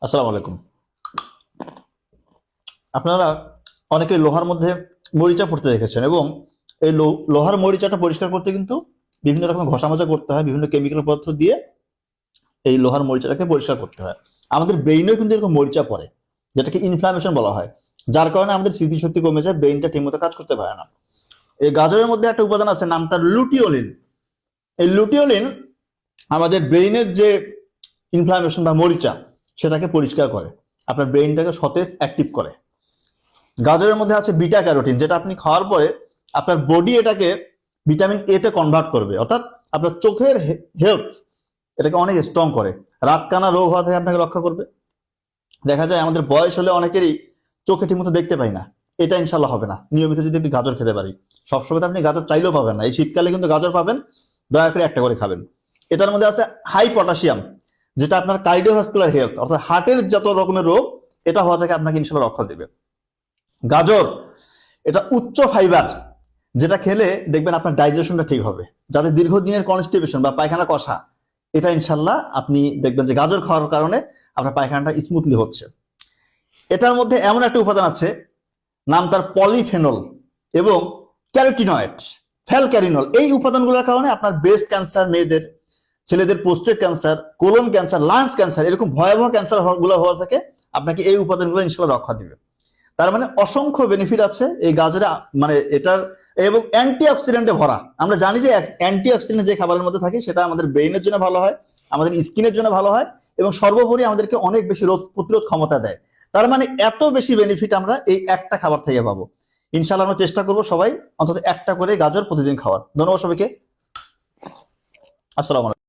আসসালামু আলাইকুম। আপনারা অনেকে লোহার মধ্যে মরিচা পড়তে দেখেছেন, এবং এই লোহার মরিচাটা পরিষ্কার করতে কিন্তু বিভিন্ন রকম ঘষা মাজা করতে হয়, বিভিন্ন কেমিক্যাল পদার্থ দিয়ে এই লোহার মরিচাটাকে পরিষ্কার করতে হয়। আমাদের ব্রেইনেও কিন্তু এরকম মরিচা পড়ে, যেটাকে ইনফ্লামেশন বলা হয়, যার কারণে আমাদের স্মৃতিশক্তি কমে যায়, ব্রেইনটা ঠিকমতো কাজ করতে পারে না। এই গাজরের মধ্যে একটা উপাদান আছে, নাম তার লুটিওলিন। এই লুটিওলিন আমাদের ব্রেইনের যে ইনফ্লামেশন বা মরিচা সেটাকে পরিষ্কার করে, আপনার ব্রেইনটাকে সতেজ অ্যাক্টিভ করে। গাজরের মধ্যে আছে বিটা ক্যারোটিন, যেটা আপনি খাওয়ার পরে আপনার বডি এটাকে ভিটামিন এ তে কনভার্ট করবে, অর্থাৎ আপনার চোখের হেলথ এটাকে অনেক স্ট্রং করে, রাতকানা রোগ হওয়া থেকে আপনাকে রক্ষা করবে। দেখা যায় আমাদের বয়স হলে অনেকেরই চোখে ঠিকমতো দেখতে পাই না, এটা ইনশাল্লাহ হবে না নিয়মিত যদি আপনি গাজর খেতে পারি। সবসময় তো আপনি গাজর চাইলেও পাবেন না, এই শীতকালে কিন্তু গাজর পাবেন, দয়া করে একটা করে খাবেন। এটার মধ্যে আছে হাই পটাশিয়াম, যেটা আপনার কার্ডিওভাস্কুলার হেলথ অর্থাৎ হার্টের যত রকমের রোগ এটা হওয়া থেকে আপনাকে ইনশাল্লাহ রক্ষা দেবে। গাজর এটা উচ্চ ফাইবার, যেটা খেলে দেখবেন আপনার ডাইজেশনটা ঠিক হবে। যাদের দীর্ঘদিনের কনস্টিপেশন বা পায়খানা কষা, এটা ইনশাল্লাহ আপনি দেখবেন যে গাজর খাওয়ার কারণে আপনার পায়খানাটা স্মুথলি হচ্ছে। এটার মধ্যে এমন একটা উপাদান আছে, নাম তার পলিফেনল এবং ক্যারোটিনয়েডস, ফ্যালক্যারিনল। এই উপাদানগুলোর কারণে আপনার ব্রেস্ট ক্যান্সার, মেয়েদের ছেলেদের prostate cancer, colon cancer, lungs cancer, এরকম ভয়াবহ ক্যান্সার গুলো হওয়া থেকে আপনাকে এই উপাদানগুলো ইনশাল্লাহ রক্ষা দিবে। তার মানে অসংখ্য বেনিফিট আছে এই গাজরে, মানে এটার, এবং অ্যান্টি অক্সিডেন্টে ভরা। আমরা জানি যে অ্যান্টি অক্সিডেন্ট যে খাবারের মধ্যে থাকে সেটা আমাদের ব্রেইনের জন্য ভালো হয়, আমাদের স্কিনের জন্য ভালো হয়, এবং সর্বোপরি আমাদেরকে অনেক বেশি রোগ প্রতিরোধ ক্ষমতা দেয়। তার মানে এত বেশি বেনিফিট আমরা এই একটা খাবার থেকে পাবো। ইনশাআল্লাহ আমরা চেষ্টা করবো সবাই অন্তত একটা করে গাজর প্রতিদিন খাওয়ার। ধন্যবাদ সবাইকে। আসসালামু আলাইকুম।